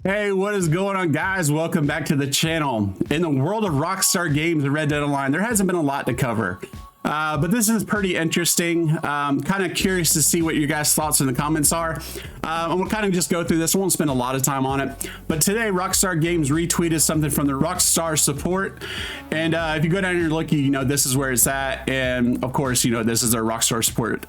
Hey, what is going on, guys? Welcome back to the channel. In the world of Rockstar games and Red Dead Online, there hasn't been a lot to cover. But this is pretty interesting. Kind of curious to see what your guys' thoughts in the comments are. And we'll kind of just go through this. I won't spend a lot of time on it. But today, Rockstar Games retweeted something from the Rockstar support. And if you go down here and look, you know, this is where it's at. And of course, you know, this is their Rockstar support,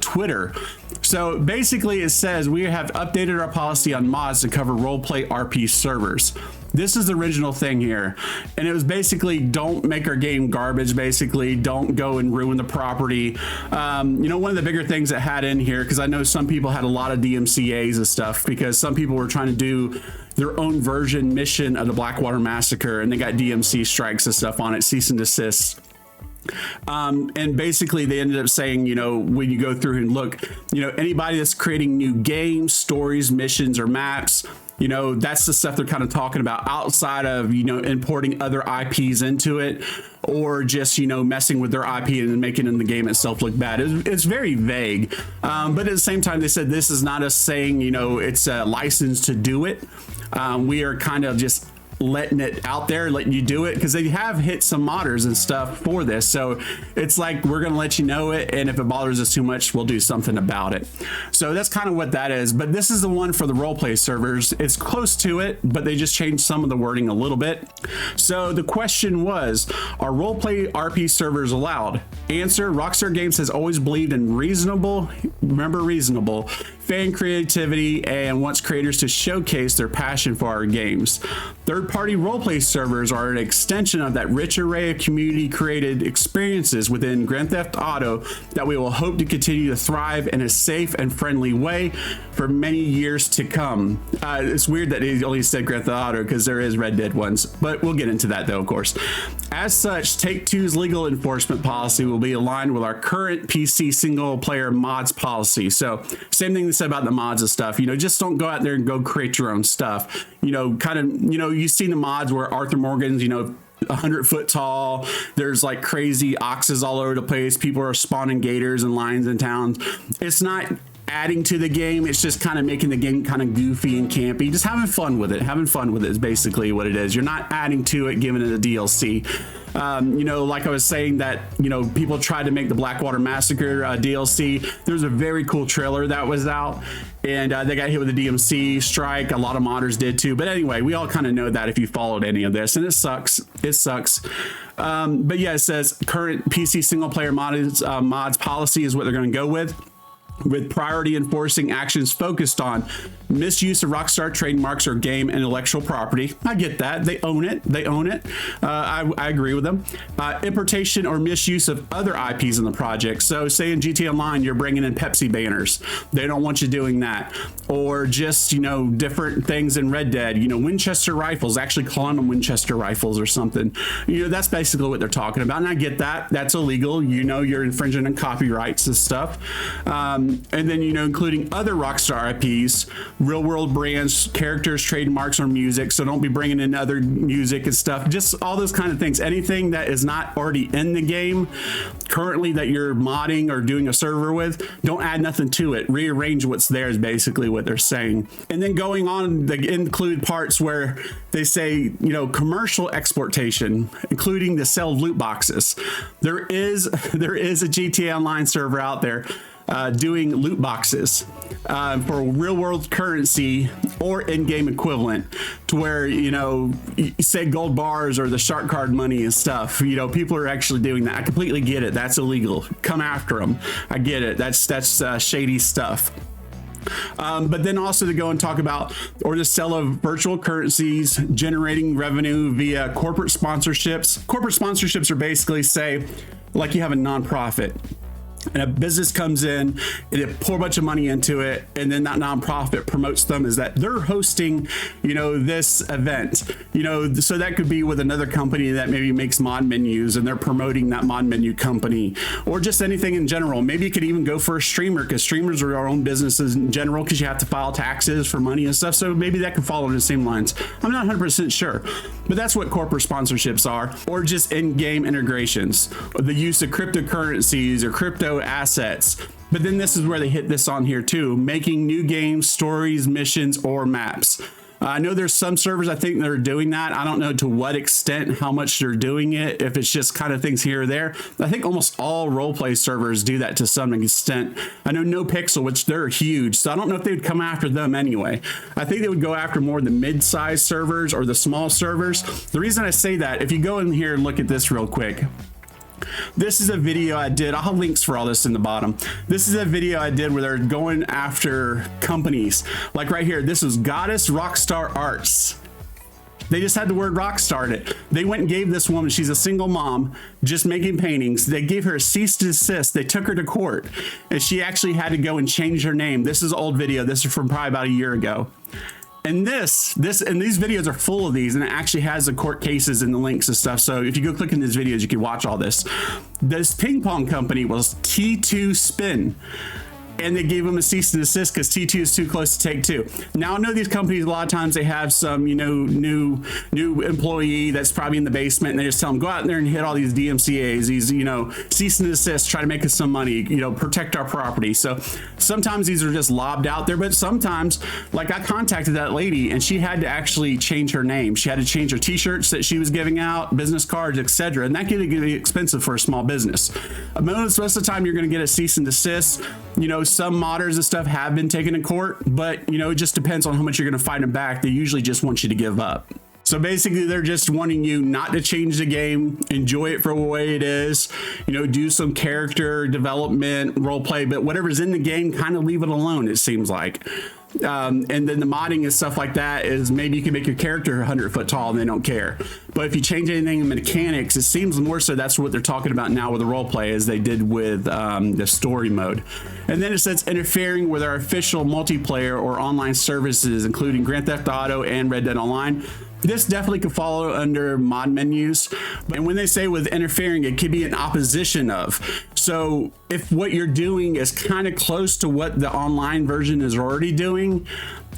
Twitter. So basically it says we have updated our policy on mods to cover roleplay RP servers. This is the original thing here, and it was basically don't make our game garbage. Basically, don't go and ruin the property. One of the bigger things that had in here, because I know some people had a lot of DMCA's and stuff, because some people were trying to do their own version mission of the Blackwater Massacre, and they got DMC strikes and stuff on it, cease and desist. And basically they ended up saying, when you go through and look, anybody that's creating new games, stories, missions, or maps, that's the stuff they're kind of talking about outside of, importing other IPs into it, or just, messing with their IP and making in the game itself look bad. It's very vague. But at the same time, they said this is not us saying, it's a license to do it. We are kind of just letting it out there, letting you do it, because they have hit some modders and stuff for this. So it's like, we're going to let you know it, and if it bothers us too much, we'll do something about it. So that's kind of what that is. But this is the one for the roleplay servers. It's close to it, but they just changed some of the wording a little bit. So the question was, are roleplay RP servers allowed? Answer: Rockstar Games has always believed in reasonable fan creativity and wants creators to showcase their passion for our games. Third-party roleplay servers are an extension of that rich array of community-created experiences within Grand Theft Auto that we will hope to continue to thrive in a safe and friendly way for many years to come. It's weird that he only said Grand Theft Auto, because there is Red Dead ones, but we'll get into that though, of course. As such, Take-Two's legal enforcement policy will be aligned with our current PC single-player mods policy. So same thing they said about the mods and stuff. Just don't go out there and go create your own stuff. You've seen the mods where Arthur Morgan's, 100-foot tall. There's like crazy oxes all over the place. People are spawning gators and lions in towns. It's not adding to the game. It's just kind of making the game kind of goofy and campy. Just having fun with it. Having fun with it is basically what it is. You're not adding to it, giving it a DLC. Like I was saying that, people tried to make the Blackwater Massacre DLC. There's a very cool trailer that was out, and they got hit with a DMC strike. A lot of modders did too. But anyway, we all kind of know that if you followed any of this, and it sucks. It sucks. But yeah, it says current PC single player mods policy is what they're going to go with priority enforcing actions focused on misuse of Rockstar trademarks or game intellectual property. I get that. They own it. I agree with them. Importation or misuse of other IPs in the project. So say in GTA Online, you're bringing in Pepsi banners. They don't want you doing that. Or just, different things in Red Dead, Winchester rifles, actually calling them Winchester rifles or something. That's basically what they're talking about. And I get that. That's illegal. You're infringing on copyrights and stuff. And then, including other Rockstar IPs, real world brands, characters, trademarks, or music. So don't be bringing in other music and stuff. Just all those kind of things. Anything that is not already in the game currently that you're modding or doing a server with, don't add nothing to it. Rearrange what's there is basically what they're saying. And then going on, they include parts where they say, commercial exportation, including the sale of loot boxes. There is a GTA Online server out there doing loot boxes for real world currency or in-game equivalent, to where, you say gold bars or the shark card money and stuff. People are actually doing that. I completely get it. That's illegal. Come after them. I get it. That's shady stuff. But then also to go and talk about, or the sale of virtual currencies, generating revenue via corporate sponsorships. Corporate sponsorships are basically, say, like you have a nonprofit, and a business comes in and they pour a bunch of money into it, and then that nonprofit promotes them as that they're hosting, this event, so that could be with another company that maybe makes mod menus and they're promoting that mod menu company, or just anything in general. Maybe you could even go for a streamer, because streamers are our own businesses in general, because you have to file taxes for money and stuff. So maybe that could follow in the same lines. I'm not 100% sure, but that's what corporate sponsorships are, or just in-game integrations, the use of cryptocurrencies or crypto assets. But then this is where they hit this on here too: making new games, stories, missions, or maps. I know there's some servers I think that are doing that. I don't know to what extent, how much they're doing it, if it's just kind of things here or there. I think almost all roleplay servers do that to some extent. I know No Pixel, which they're huge, so I don't know if they would come after them anyway. I think they would go after more the mid-sized servers or the small servers. The reason I say that, if you go in here and look at this real quick, this is a video I did. I'll have links for all this in the bottom. This is a video I did where they're going after companies. Like right here, this was Goddess Rockstar Arts. They just had the word Rockstar in it. They went and gave this woman, she's a single mom, just making paintings. They gave her a cease to desist. They took her to court, and she actually had to go and change her name. This is an old video. This is from probably about a year ago. And these videos are full of these, and it actually has the court cases and the links and stuff. So if you go click in these videos, you can watch all this. This ping pong company was T2 Spin, and they gave them a cease and desist because T2 is too close to Take-Two. Now I know these companies, a lot of times they have some, you know, new employee that's probably in the basement, and they just tell them, go out there and hit all these DMCAs, these, you know, cease and desist, try to make us some money, you know, protect our property. So sometimes these are just lobbed out there, but sometimes, like I contacted that lady and she had to actually change her name. She had to change her t-shirts that she was giving out, business cards, etc. And that can get expensive for a small business. Most of the time you're going to get a cease and desist. You know, some modders and stuff have been taken to court, but you know, it just depends on how much you're going to fight them back. They usually just want you to give up. So basically they're just wanting you not to change the game, enjoy it for the way it is, you know, do some character development, role play, but whatever's in the game, kind of leave it alone, it seems like. And then the modding and stuff like that is maybe you can make your character 100 foot tall and they don't care. But if you change anything in mechanics, it seems more so that's what they're talking about now with the role play as they did with the story mode. And then it says interfering with our official multiplayer or online services, including Grand Theft Auto and Red Dead Online. This definitely could fall under mod menus. And when they say with interfering, it could be in opposition of. So if what you're doing is kind of close to what the online version is already doing,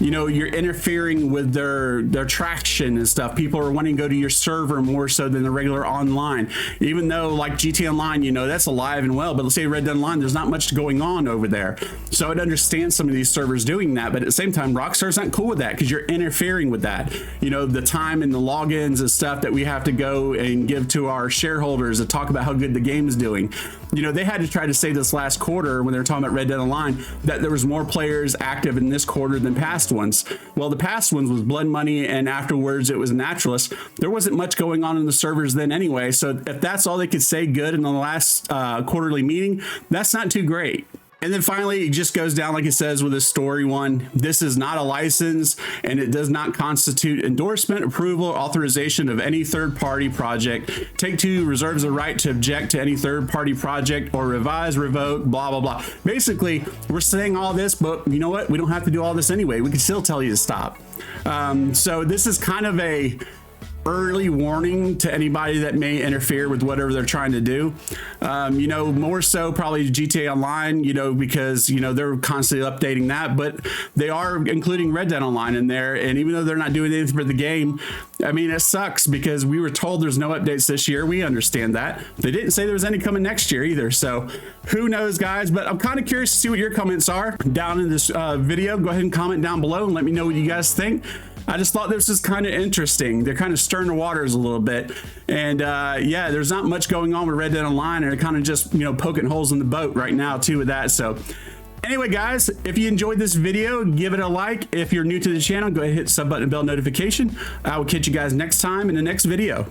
you know, you're interfering with their traction and stuff. People are wanting to go to your server more so than the regular online. Even though like GTA Online, you know, that's alive and well, but let's say Red Dead Online, there's not much going on over there. So I'd understand some of these servers doing that, but at the same time, Rockstar's not cool with that because you're interfering with that. You know, the time and the logins and stuff that we have to go and give to our shareholders to talk about how good the game is doing. You know, they had to try to say this last quarter when they were talking about Red Dead Online that there was more players active in this quarter than past ones. Well, the past ones was Blood Money, and afterwards it was Naturalist. There wasn't much going on in the servers then anyway, so if that's all they could say good in the last quarterly meeting, that's not too great. And then finally, it just goes down like it says with this story one. This is not a license, and it does not constitute endorsement, approval, or authorization of any third-party project. Take-Two reserves the right to object to any third-party project or revise, revoke, blah, blah, blah. Basically, we're saying all this, but you know what? We don't have to do all this anyway. We can still tell you to stop. So this is kind of a early warning to anybody that may interfere with whatever they're trying to do. You know, more so probably GTA Online, you know, because, you know, they're constantly updating that, but they are including Red Dead Online in there. And even though they're not doing anything for the game, I mean, it sucks because we were told there's no updates this year. We understand that. They didn't say there was any coming next year either. So who knows, guys, but I'm kind of curious to see what your comments are down in this video. Go ahead and comment down below and let me know what you guys think. I just thought this was kind of interesting. They're kind of stirring the waters a little bit. And yeah, there's not much going on with Red Dead Online, and they're kind of just, you know, poking holes in the boat right now too with that. So anyway, guys, if you enjoyed this video, give it a like. If you're new to the channel, go ahead and hit the sub button and bell notification. I will catch you guys next time in the next video.